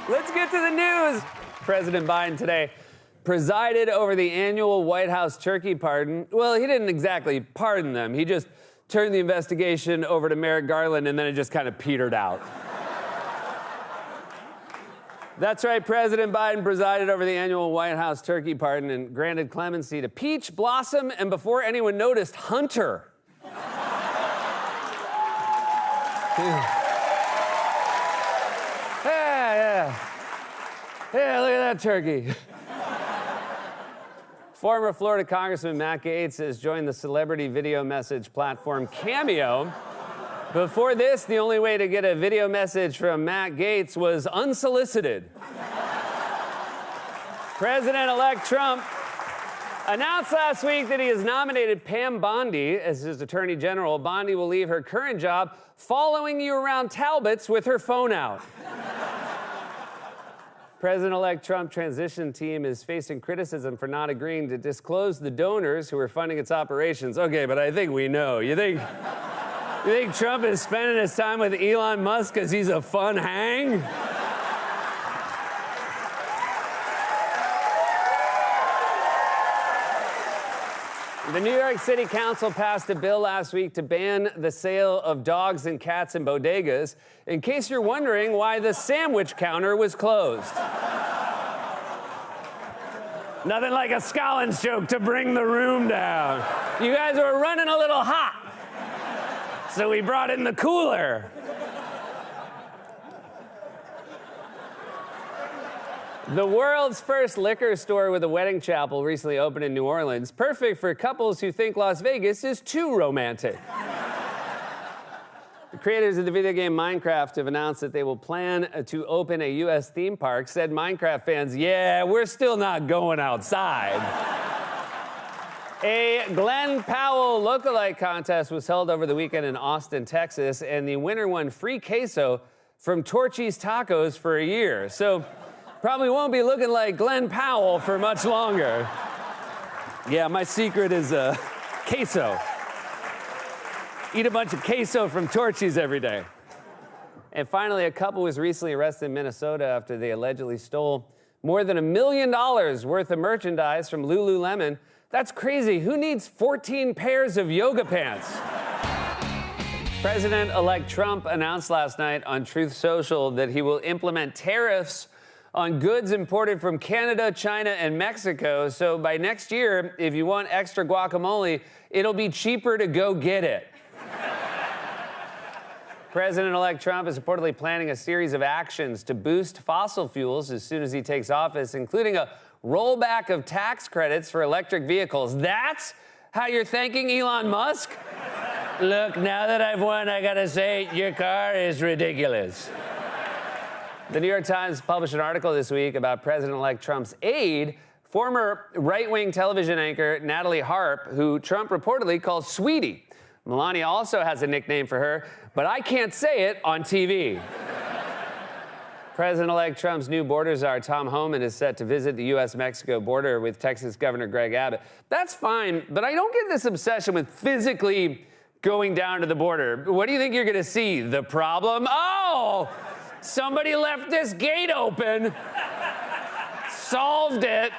Let's get to the news. President Biden today presided over the annual White House turkey pardon. Well, he didn't exactly pardon them. He just turned the investigation over to Merrick Garland, and then it just kind of petered out. That's right, President Biden presided over the annual White House turkey pardon and granted clemency to Peach, Blossom, and before anyone noticed, Hunter. Yeah, look at that turkey. Former Florida Congressman Matt Gaetz has joined the celebrity video message platform Cameo. Before this, the only way to get a video message from Matt Gaetz was unsolicited. President-elect Trump announced last week that he has nominated Pam Bondi as his attorney general. Bondi will leave her current job following you around Talbot's with her phone out. President-elect Trump transition team is facing criticism for not agreeing to disclose the donors who are funding its operations. Okay, but I think we know. You think Trump is spending his time with Elon Musk because he's a fun hang? The New York City Council passed a bill last week to ban the sale of dogs and cats in bodegas, in case you're wondering why the sandwich counter was closed. Nothing like a Scollins joke to bring the room down. You guys were running a little hot, so we brought in the cooler. The world's first liquor store with a wedding chapel recently opened in New Orleans, perfect for couples who think Las Vegas is too romantic. The creators of the video game Minecraft have announced that they will plan to open a U.S. theme park. Said Minecraft fans, yeah, we're still not going outside. A Glenn Powell lookalike contest was held over the weekend in Austin, Texas, and the winner won free queso from Torchy's Tacos for a year. So probably won't be looking like Glenn Powell for much longer. Yeah, my secret is queso. Eat a bunch of queso from Torchy's every day. And finally, a couple was recently arrested in Minnesota after they allegedly stole more than $1 million worth of merchandise from Lululemon. That's crazy. Who needs 14 pairs of yoga pants? President-elect Trump announced last night on Truth Social that he will implement tariffs on goods imported from Canada, China, and Mexico. So by next year, if you want extra guacamole, it'll be cheaper to go get it. President-elect Trump is reportedly planning a series of actions to boost fossil fuels as soon as he takes office, including a rollback of tax credits for electric vehicles. That's how you're thanking Elon Musk? Look, now that I've won, I gotta say, your car is ridiculous. The New York Times published an article this week about President-elect Trump's aide, former right-wing television anchor Natalie Harp, who Trump reportedly called Sweetie. Melania also has a nickname for her, but I can't say it on TV. President-elect Trump's new border czar, Tom Homan, is set to visit the U.S.-Mexico border with Texas Governor Greg Abbott. That's fine, but I don't get this obsession with physically going down to the border. What do you think you're going to see? The problem? Oh! Somebody left this gate open. Solved it.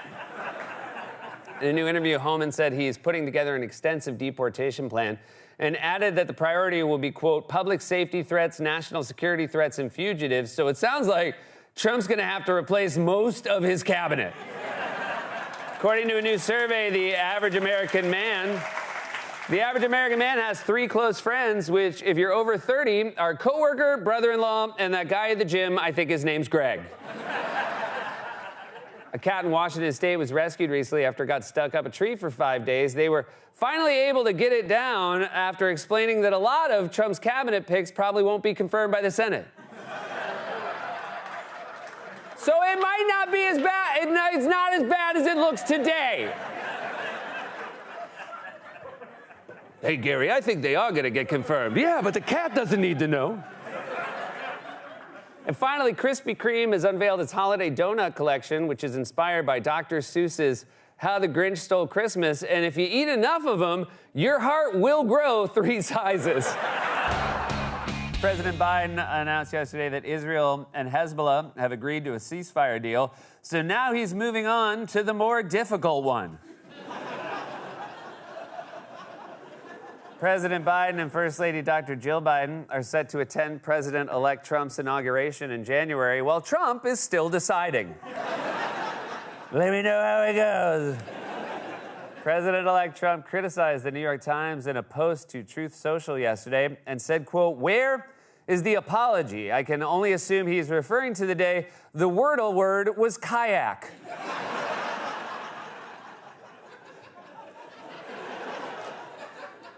In a new interview, Homan said he's putting together an extensive deportation plan and added that the priority will be, quote, public safety threats, national security threats, and fugitives. So it sounds like Trump's going to have to replace most of his cabinet. According to a new survey, the average American man has 3 close friends, which, if you're over 30, are coworker, brother-in-law, and that guy at the gym, I think his name's Greg. A cat in Washington State was rescued recently after it got stuck up a tree for 5 days. They were finally able to get it down after explaining that a lot of Trump's cabinet picks probably won't be confirmed by the Senate. So it might not be as bad. It's not as bad as it looks today. Hey, Gary, I think they are going to get confirmed. Yeah, but the cat doesn't need to know. And finally, Krispy Kreme has unveiled its holiday donut collection, which is inspired by Dr. Seuss's How the Grinch Stole Christmas. And if you eat enough of them, your heart will grow 3 sizes. President Biden announced yesterday that Israel and Hezbollah have agreed to a ceasefire deal. So now he's moving on to the more difficult one. President Biden and First Lady Dr. Jill Biden are set to attend President-elect Trump's inauguration in January, while Trump is still deciding. Let me know how it goes. President-elect Trump criticized the New York Times in a post to Truth Social yesterday and said, quote, "Where is the apology? I can only assume he's referring to the day the Wordle word was kayak."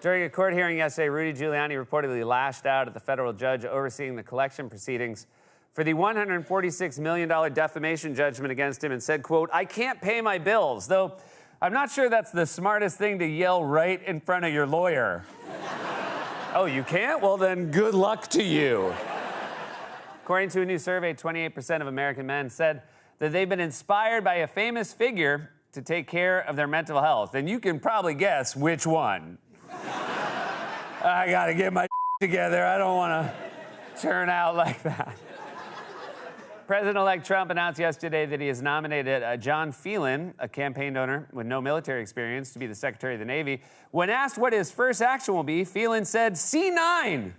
During a court hearing yesterday, Rudy Giuliani reportedly lashed out at the federal judge overseeing the collection proceedings for the $146 million defamation judgment against him and said, quote, "I can't pay my bills, though I'm not sure that's the smartest thing to yell right in front of your lawyer." Oh, you can't? Well, then good luck to you. According to a new survey, 28% of American men said that they've been inspired by a famous figure to take care of their mental health. And you can probably guess which one. I gotta get my together. I don't want to turn out like that. President-elect Trump announced yesterday that he has nominated John Phelan, a campaign donor with no military experience, to be the Secretary of the Navy. When asked what his first action will be, Phelan said, C9.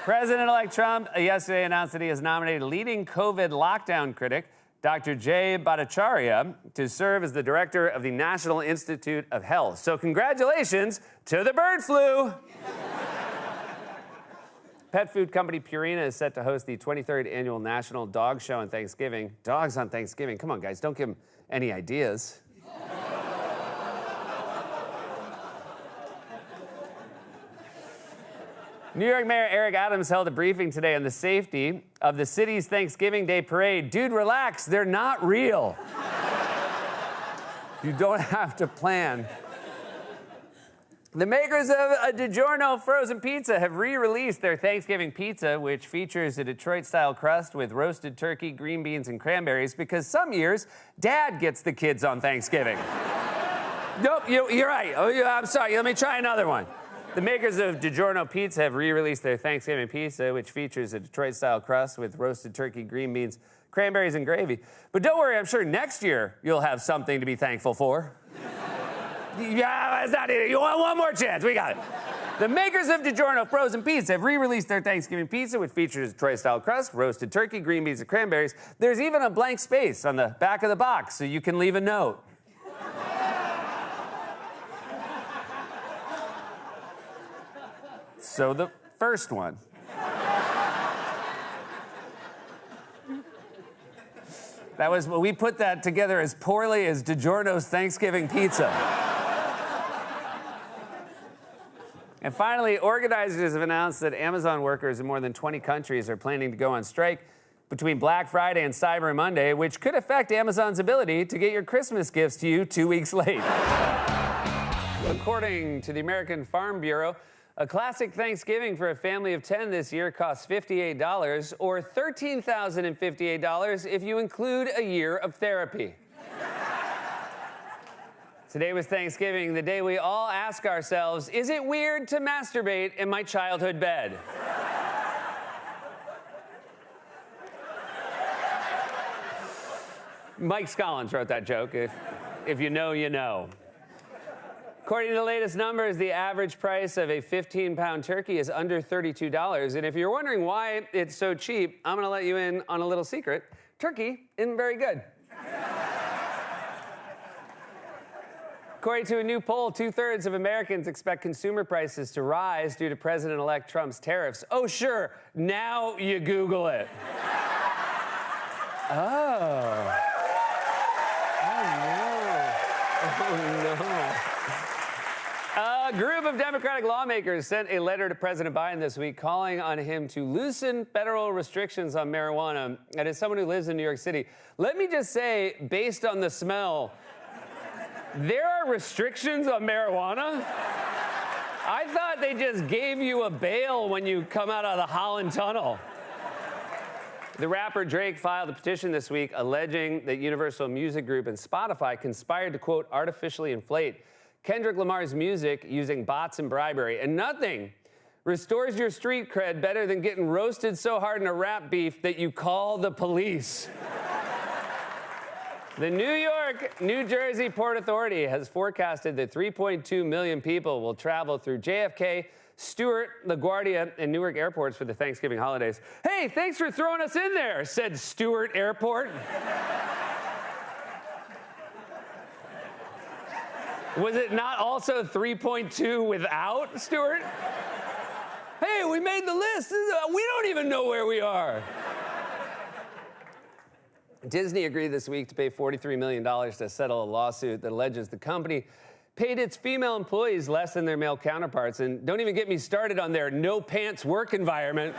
President-elect Trump yesterday announced that he has nominated leading COVID lockdown critic, Dr. Jay Bhattacharya, to serve as the director of the National Institute of Health. So congratulations to the bird flu. Pet food company Purina is set to host the 23rd annual National Dog Show on Thanksgiving. Dogs on Thanksgiving. Come on, guys, don't give them any ideas. New York Mayor Eric Adams held a briefing today on the safety of the city's Thanksgiving Day parade. Dude, relax, they're not real. You don't have to plan. The makers of a DiGiorno frozen pizza have re-released their Thanksgiving pizza, which features a Detroit-style crust with roasted turkey, green beans, and cranberries, because some years, Dad gets the kids on Thanksgiving. Nope, you're right. Oh, I'm sorry. Let me try another one. The makers of DiGiorno Pizza have re-released their Thanksgiving pizza, which features a Detroit-style crust with roasted turkey, green beans, cranberries, and gravy. But don't worry, I'm sure next year you'll have something to be thankful for. Yeah, that's not it. You want one more chance? We got it. The makers of DiGiorno frozen pizza have re-released their Thanksgiving pizza, which features Detroit-style crust, roasted turkey, green beans, and cranberries. There's even a blank space on the back of the box, so you can leave a note. So the first one. We put that together as poorly as DiGiorno's Thanksgiving pizza. And finally, organizers have announced that Amazon workers in more than 20 countries are planning to go on strike between Black Friday and Cyber Monday, which could affect Amazon's ability to get your Christmas gifts to you 2 weeks late. According to the American Farm Bureau, a classic Thanksgiving for a family of 10 this year costs $58, or $13,058 if you include a year of therapy. Today was Thanksgiving, the day we all ask ourselves, is it weird to masturbate in my childhood bed? Mike Scollins wrote that joke. If you know, you know. According to the latest numbers, the average price of a 15-pound turkey is under $32. And if you're wondering why it's so cheap, I'm going to let you in on a little secret. Turkey isn't very good. According to a new poll, 2/3 of Americans expect consumer prices to rise due to President-elect Trump's tariffs. Oh, sure. Now you Google it. Oh. Oh, no. A group of Democratic lawmakers sent a letter to President Biden this week calling on him to loosen federal restrictions on marijuana. And as someone who lives in New York City, let me just say, based on the smell, there are restrictions on marijuana? I thought they just gave you a bail when you come out of the Holland Tunnel. The rapper Drake filed a petition this week alleging that Universal Music Group and Spotify conspired to, quote, artificially inflate Kendrick Lamar's music using bots and bribery. And nothing restores your street cred better than getting roasted so hard in a rap beef that you call the police. The New York-New Jersey Port Authority has forecasted that 3.2 million people will travel through JFK, Stewart, LaGuardia, and Newark airports for the Thanksgiving holidays. Hey, thanks for throwing us in there, said Stewart Airport. Was it not also 3.2 without Stewart? Hey, we made the list. We don't even know where we are. Disney agreed this week to pay $43 million to settle a lawsuit that alleges the company paid its female employees less than their male counterparts. And don't even get me started on their no-pants work environment.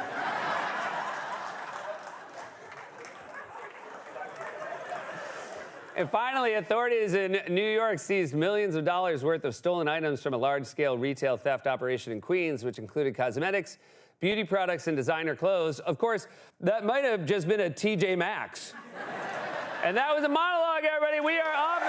And finally, authorities in New York seized millions of dollars worth of stolen items from a large-scale retail theft operation in Queens, which included cosmetics, beauty products, and designer clothes. Of course, that might have just been a TJ Maxx. And that was a monologue, everybody. We are off